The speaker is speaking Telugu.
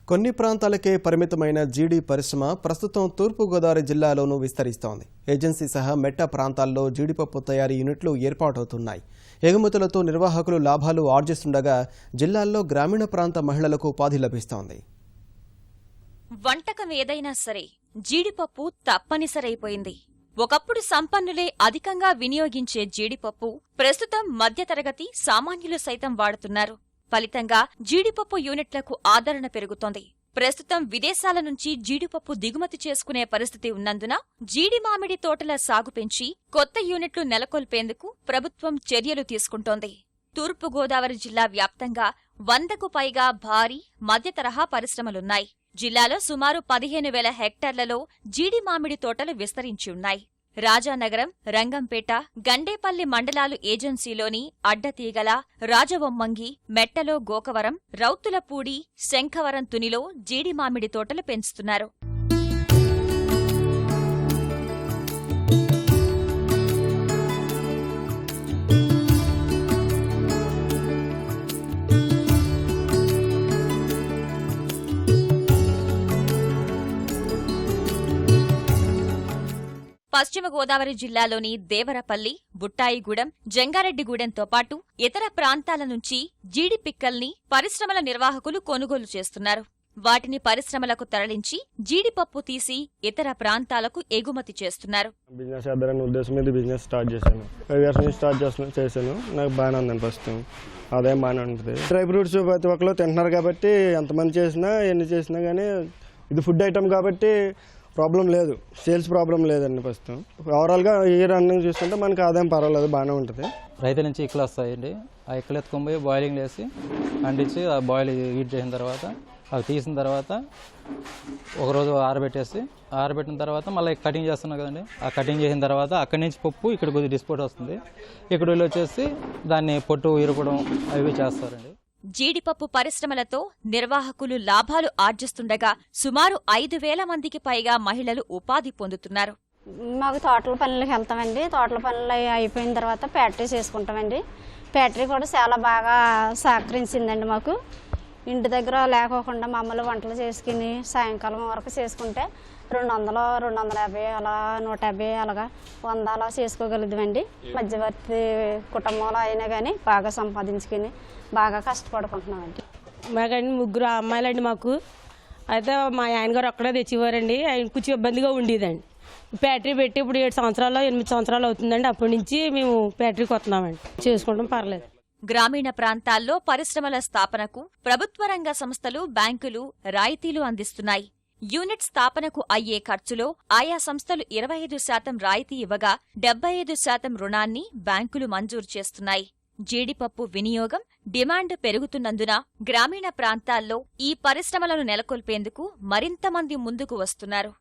కొన్ని ప్రాంతాలకే పరిమితమైన జీడీ పరిశ్రమ ప్రస్తుతం తూర్పుగోదావరి జిల్లాలోనూ విస్తరిస్తోంది. ఏజెన్సీ సహా మెట్ట ప్రాంతాల్లో జీడిపప్పు తయారీ యూనిట్లు ఏర్పాటవుతున్నాయి. ఎగుమతులతో నిర్వాహకులు లాభాలు ఆర్జిస్తుండగా జిల్లాల్లో గ్రామీణ ప్రాంత మహిళలకు ఉపాధి లభిస్తోంది. వంటకం ఏదైనా సరే జీడిపప్పు తప్పనిసరైపోయింది. ఒకప్పుడు సంపన్నులే అధికంగా వినియోగించే జీడిపప్పు ప్రస్తుతం మధ్యతరగతి సామాన్యులు సైతం వాడుతున్నారు. ఫలితంగా జీడిపప్పు యూనిట్లకు ఆదరణ పెరుగుతోంది. ప్రస్తుతం విదేశాల నుంచి జీడిపప్పు దిగుమతి చేసుకునే పరిస్థితి ఉన్నందున జీడి మామిడి తోటల సాగు పెంచి కొత్త యూనిట్లు నెలకొల్పేందుకు ప్రభుత్వం చర్యలు తీసుకుంటోంది. తూర్పుగోదావరి జిల్లా వ్యాప్తంగా 100కు పైగా భారీ మధ్య తరహా పరిశ్రమలున్నాయి. జిల్లాలో సుమారు 15,000 హెక్టార్లలో జీడి మామిడి తోటలు విస్తరించి ఉన్నాయి. రాజానగరం, రంగంపేట, గండేపల్లి మండలాలు ఏజెన్సీలోని అడ్డతీగల, రాజవొమ్మంగి, మెట్టలో గోకవరం, రౌతులపూడి, శంఖవరం తునిలో జీడి మామిడి తోటలు పెంచుతున్నారు. పశ్చిమ గోదావరి జిల్లాలోని దేవరపల్లి, బుట్టాయిగూడెం, జంగారెడ్డిగూడెంతో పాటు ఇతర ప్రాంతాల నుంచి జీడి పిక్కల్ని పరిశ్రమల నిర్వాహకులు కొనుగోలు చేస్తున్నారు. వాటిని పరిశ్రమలకు తరలించి జీడిపప్పు తీసి ఇతర ప్రాంతాలకు ఎగుమతి చేస్తున్నారు. బిజినెస్ చేద్దారనే ఉద్దేశం మీద బిజినెస్ స్టార్ట్ చేశాను. 5 years నుంచి చేశాను. నాకు బాగానే ఉందండి. ఫస్ట్ అదేం బాగానే ఉంటుంది. డ్రై ఫ్రూట్స్ ప్రతి ఒక్కరు తింటున్నారు కాబట్టి ఎంతమంది చేసినా ఎన్ని చేసినా కానీ ఇది ఫుడ్ ఐటమ్ కాబట్టి ప్రాబ్లం లేదు, సేల్స్ ప్రాబ్లం లేదండి. ప్రస్తుతం ఓవరాల్గా ఈ రన్నింగ్ చూస్తుంటే మనకి ఆదాయం పర్వాలేదు, బాగానే ఉంటుంది. రైతు నుంచి ఇక్కలు వస్తాయండి. ఆ ఇక్కలు ఎత్తుకొని పోయి బాయిలింగ్ వేసి అంటించి ఆ బాయిల్ హీట్ చేసిన తర్వాత అవి తీసిన తర్వాత ఒకరోజు ఆరబెట్టిన తర్వాత మళ్ళీ కటింగ్ చేస్తున్నాం కదండి. ఆ కటింగ్ చేసిన తర్వాత అక్కడి నుంచి పప్పు ఇక్కడ కొద్దిగా డిస్పోర్ట్ వస్తుంది. ఇక్కడ వీళ్ళు వచ్చేసి దాన్ని పొట్టు ఇరుపడం అవి చేస్తారండి. జీడిపప్పు పరిశ్రమలతో నిర్వాహకులు లాభాలు ఆర్జిస్తుండగా సుమారు 5,000 మందికి పైగా మహిళలు ఉపాధి పొందుతున్నారు. మాకు తోటల పనులకు వెళ్తామండి. తోటల పనులు అయిపోయిన తర్వాత ఫ్యాక్టరీ చేసుకుంటామండి. ఫ్యాక్టరీ కూడా చాలా బాగా సహకరించిందండి మాకు. ఇంటి దగ్గర లేకోకుండా మమ్మల్ని వంటలు చేసుకుని సాయంకాలం వరకు చేసుకుంటే 200, 250 అలా 150 అలాగా 100 అలా చేసుకోగలుగుతామండి. మధ్యవర్తి కుటుంబంలో అయినా కానీ బాగా సంపాదించుకుని బాగా కష్టపడుకుంటున్నామండి. మాకండి 3 అమ్మాయిలండి మాకు. అయితే మా ఆయనగారు ఒక్కడే తెచ్చివారండి. ఆయన కొంచెం ఇబ్బందిగా ఉండేదండి. ఫ్యాక్టరీ పెట్టి ఇప్పుడు 7 సంవత్సరాలు 8 సంవత్సరాలు అవుతుందండి. అప్పటి నుంచి మేము ఫ్యాక్టరీకి వస్తున్నామండి. చేసుకుంటాం, పర్లేదు. గ్రామీణ ప్రాంతాల్లో పరిశ్రమల స్థాపనకు ప్రభుత్వ రంగ సంస్థలు, బ్యాంకులు రాయితీలు అందిస్తున్నాయి. యూనిట్ స్థాపనకు అయ్యే ఖర్చులో ఆయా సంస్థలు 25% రాయితీ ఇవ్వగా 75% రుణాన్ని బ్యాంకులు మంజూరు చేస్తున్నాయి. జీడిపప్పు వినియోగం, డిమాండ్ పెరుగుతున్నందున గ్రామీణ ప్రాంతాల్లో ఈ పరిశ్రమలను నెలకొల్పేందుకు మరింత మంది ముందుకు వస్తున్నారు.